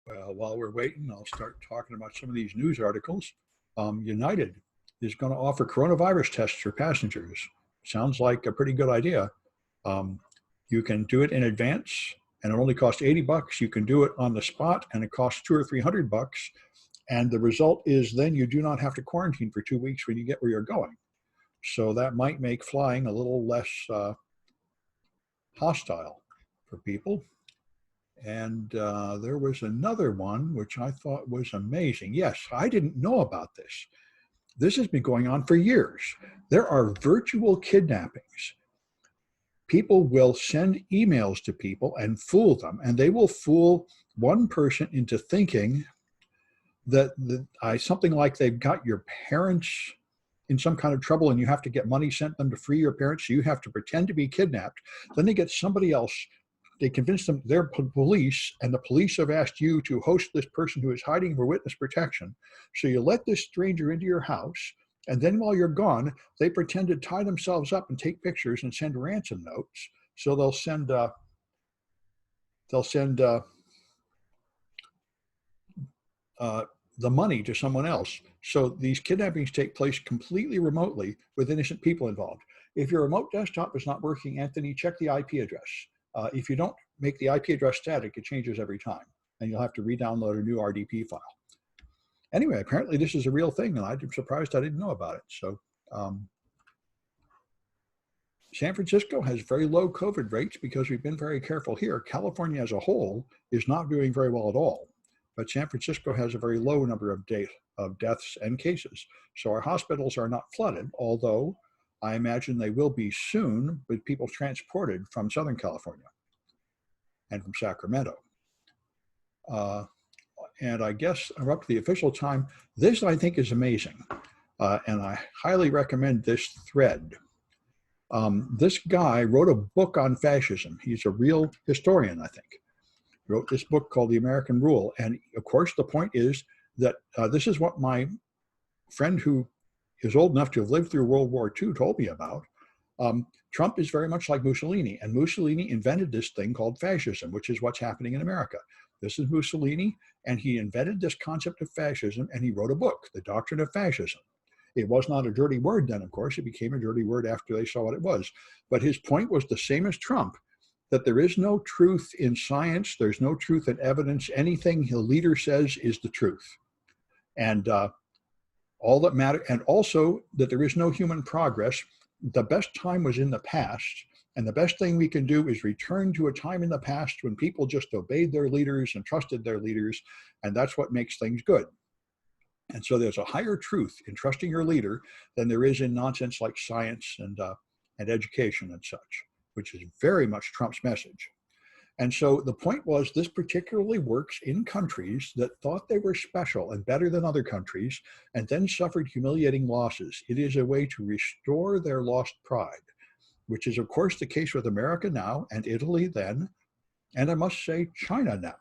Well, while we're waiting, I'll start talking about some of these news articles. United is going to offer coronavirus tests for passengers. Sounds like a pretty good idea. Um, you can do it in advance, and it only costs $80. You can do it on the spot, and it costs 200 or 300 bucks. And the result is then you do not have to quarantine for 2 weeks when you get where you're going. So that might make flying a little less hostile for people. And there was another one which I thought was amazing. Yes, I didn't know about this. This has been going on for years. There are virtual kidnappings. People will send emails to people and fool them, and they will fool one person into thinking that something like they've got your parents in some kind of trouble and you have to get money sent them to free your parents, so you have to pretend to be kidnapped. Then they get somebody else. They convince them they're police, and the police have asked you to host this person who is hiding for witness protection. So you let this stranger into your house, and then while you're gone, they pretend to tie themselves up and take pictures and send ransom notes. So they'll send the money to someone else. So these kidnappings take place completely remotely with innocent people involved. If your remote desktop is not working, Anthony, check the IP address. If you don't make the IP address static, it changes every time, and you'll have to re-download a new RDP file. Anyway, apparently this is a real thing, and I'm surprised I didn't know about it. So San Francisco has very low COVID rates because we've been very careful here. California as a whole is not doing very well at all, but San Francisco has a very low number of deaths and cases. So our hospitals are not flooded, although I imagine they will be soon with people transported from Southern California and from Sacramento. And I guess I'm up to the official time. This, I think, is amazing. And I highly recommend this thread. This guy wrote a book on fascism. He's a real historian, I think. He wrote this book called The American Rule. And of course, the point is that this is what my friend who is old enough to have lived through World War II told me about. Trump is very much like Mussolini, and Mussolini invented this thing called fascism, which is what's happening in America. This is Mussolini, and he invented this concept of fascism, and he wrote a book, The Doctrine of Fascism. It was not a dirty word then, of course. It became a dirty word after they saw what it was. But his point was the same as Trump, that there is no truth in science. There's no truth in evidence. Anything the leader says is the truth. And all that matters, and also that there is no human progress. The best time was in the past, and the best thing we can do is return to a time in the past when people just obeyed their leaders and trusted their leaders, and that's what makes things good. And so there's a higher truth in trusting your leader than there is in nonsense like science and education and such, which is very much Trump's message. And so the point was, this particularly works in countries that thought they were special and better than other countries, and then suffered humiliating losses. It is a way to restore their lost pride, which is, of course, the case with America now, and Italy then, and I must say China now.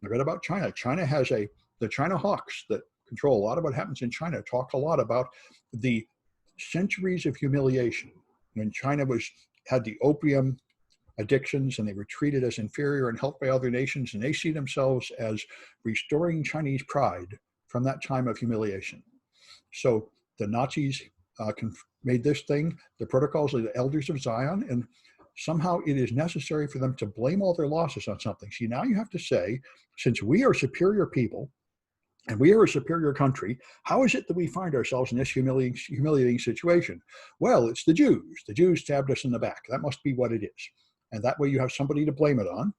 I read about China. China has the China hawks that control a lot of what happens in China, talk a lot about the centuries of humiliation. When China had the opium addictions, and they were treated as inferior and helped by other nations, and they see themselves as restoring Chinese pride from that time of humiliation. So the Nazis made this thing, the protocols of the elders of Zion, and somehow it is necessary for them to blame all their losses on something. See, now you have to say, since we are superior people, and we are a superior country, how is it that we find ourselves in this humiliating situation? Well, it's the Jews. The Jews stabbed us in the back. That must be what it is. And that way you have somebody to blame it on.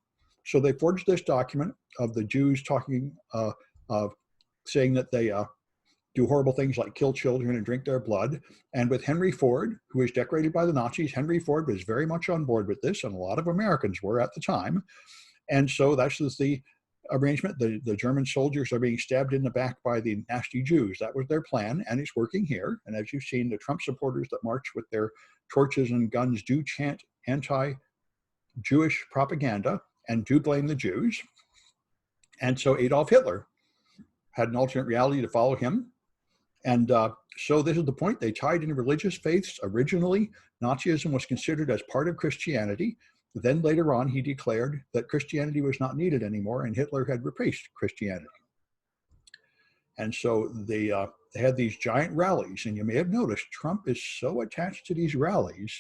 So they forged this document of the Jews talking, saying that they do horrible things like kill children and drink their blood. And with Henry Ford, who was decorated by the Nazis, Henry Ford was very much on board with this, and a lot of Americans were at the time. And so that's the arrangement. The German soldiers are being stabbed in the back by the nasty Jews. That was their plan, and it's working here. And as you've seen, the Trump supporters that march with their torches and guns do chant anti-Jewish propaganda and do blame the Jews. And so Adolf Hitler had an alternate reality to follow him. And so this is the point. They tied in religious faiths. Originally, Nazism was considered as part of Christianity. Then later on, he declared that Christianity was not needed anymore and Hitler had replaced Christianity. And so they had these giant rallies. And you may have noticed Trump is so attached to these rallies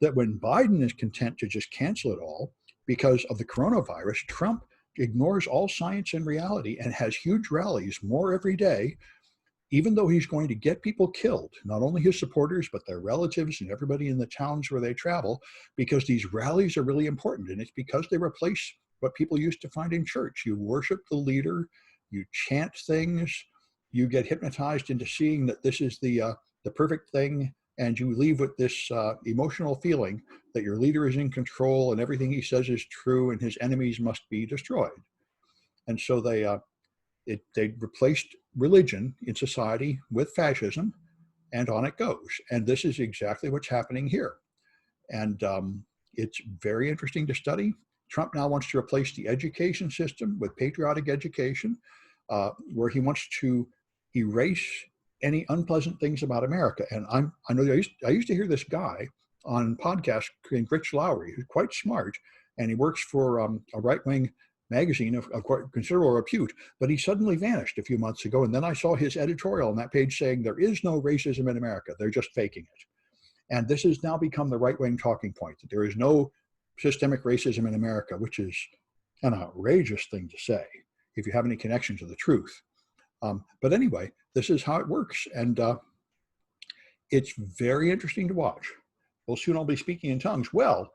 that when Biden is content to just cancel it all because of the coronavirus, Trump ignores all science and reality and has huge rallies, more every day, even though he's going to get people killed, not only his supporters, but their relatives and everybody in the towns where they travel, because these rallies are really important. And it's because they replace what people used to find in church. You worship the leader, you chant things, you get hypnotized into seeing that this is the perfect thing, and you leave with this emotional feeling that your leader is in control and everything he says is true and his enemies must be destroyed. And so they replaced religion in society with fascism, and on it goes. And this is exactly what's happening here. And it's very interesting to study. Trump now wants to replace the education system with patriotic education, where he wants to erase any unpleasant things about America. And I know I used to hear this guy on podcasts named Rich Lowry, who's quite smart, and he works for a right-wing magazine of considerable repute, but he suddenly vanished a few months ago. And then I saw his editorial on that page saying there is no racism in America. They're just faking it. And this has now become the right-wing talking point, that there is no systemic racism in America, which is an outrageous thing to say if you have any connection to the truth. But anyway, this is how it works. And it's very interesting to watch. Well, soon I'll be speaking in tongues. Well,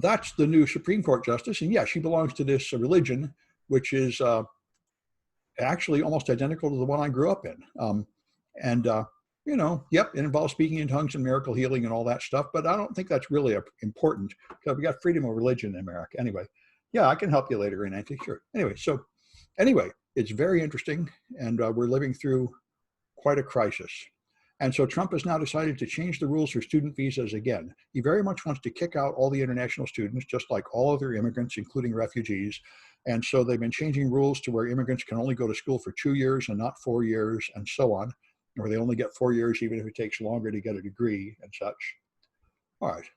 that's the new Supreme Court justice. And yeah, she belongs to this religion, which is actually almost identical to the one I grew up in. You know, yep, it involves speaking in tongues and miracle healing and all that stuff. But I don't think that's really important because we got freedom of religion in America. Anyway, yeah, I can help you later, in sure. Anyway, it's very interesting. And we're living through quite a crisis. And so Trump has now decided to change the rules for student visas again. He very much wants to kick out all the international students, just like all other immigrants, including refugees. And so they've been changing rules to where immigrants can only go to school for 2 years and not 4 years and so on, or they only get 4 years even if it takes longer to get a degree and such. All right.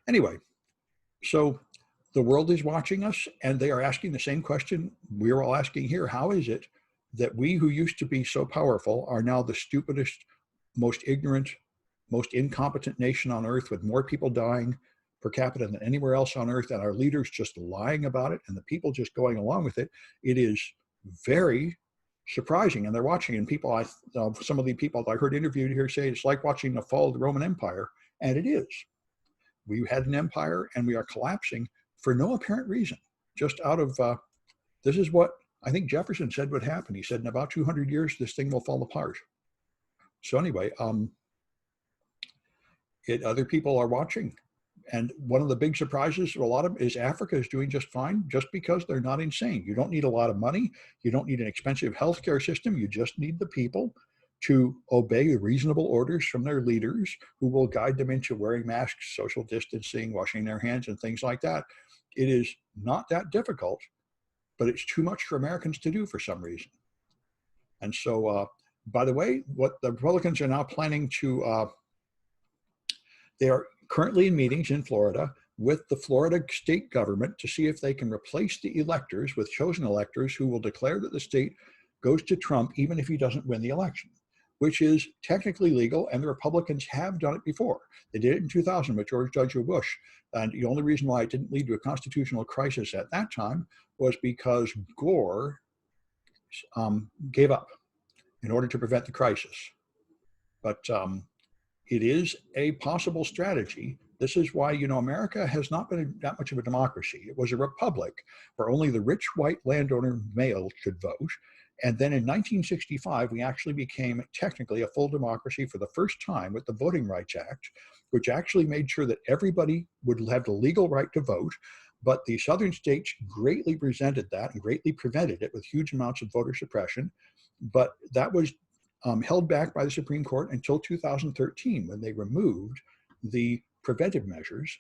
Anyway, so the world is watching us and they are asking the same question we're all asking here. How is it that we who used to be so powerful are now the stupidest, most ignorant, most incompetent nation on earth, with more people dying per capita than anywhere else on earth, and our leaders just lying about it and the people just going along with it? It is very surprising. And they're watching, and people, some of the people I heard interviewed here say it's like watching the fall of the Roman Empire, and it is. We had an empire and we are collapsing for no apparent reason, just out of, this is what I think Jefferson said would happen. He said in about 200 years, this thing will fall apart. So anyway, other people are watching. And one of the big surprises for a lot of them is Africa is doing just fine just because they're not insane. You don't need a lot of money. You don't need an expensive healthcare system. You just need the people to obey reasonable orders from their leaders who will guide them into wearing masks, social distancing, washing their hands, and things like that. It is not that difficult, but it's too much for Americans to do for some reason. And so, by the way, what the Republicans are now planning to, they are currently in meetings in Florida with the Florida state government to see if they can replace the electors with chosen electors who will declare that the state goes to Trump even if he doesn't win the election, which is technically legal, and the Republicans have done it before. They did it in 2000 with George W. Bush, and the only reason why it didn't lead to a constitutional crisis at that time was because Gore gave up in order to prevent the crisis. But it is a possible strategy. This is why, you know, America has not been that much of a democracy. It was a republic where only the rich white landowner male could vote. And then in 1965, we actually became technically a full democracy for the first time with the Voting Rights Act, which actually made sure that everybody would have the legal right to vote. But the southern states greatly resented that and greatly prevented it with huge amounts of voter suppression. But that was held back by the Supreme Court until 2013, when they removed the preventive measures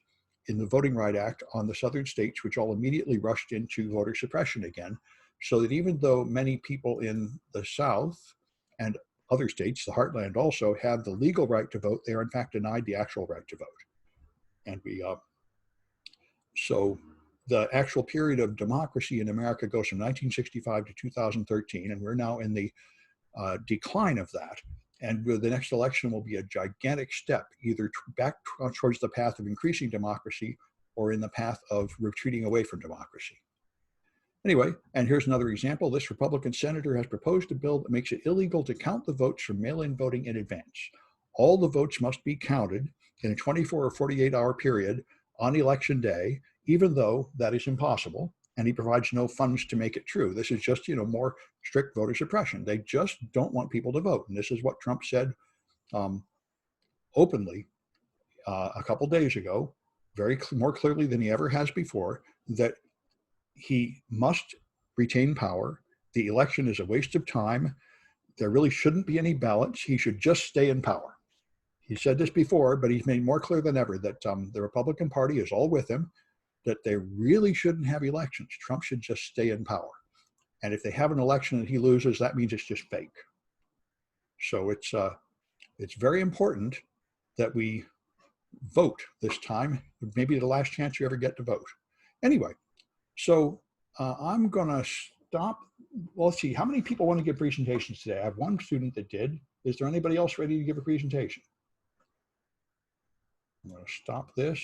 in the Voting Rights Act on the southern states, which all immediately rushed into voter suppression again. So that even though many people in the South and other states, the heartland also, have the legal right to vote, they are in fact denied the actual right to vote. And so the actual period of democracy in America goes from 1965 to 2013, and we're now in the decline of that. And the next election will be a gigantic step, either back towards the path of increasing democracy or in the path of retreating away from democracy. Anyway, and here's another example. This Republican senator has proposed a bill that makes it illegal to count the votes from mail-in voting in advance. All the votes must be counted in a 24 or 48-hour period on election day, even though that is impossible, and he provides no funds to make it true. This is just, more strict voter suppression. They just don't want people to vote. And this is what Trump said openly a couple days ago, more clearly than he ever has before, that he must retain power. The election is a waste of time. There really shouldn't be any ballots. He should just stay in power. He said this before, but he's made more clear than ever that the Republican Party is all with him, that they really shouldn't have elections. Trump should just stay in power. And if they have an election and he loses, that means it's just fake. So it's very important that we vote this time. Maybe the last chance you ever get to vote. Anyway, so I'm going to stop. Well, let's see. How many people want to give presentations today? I have one student that did. Is there anybody else ready to give a presentation? I'm going to stop this.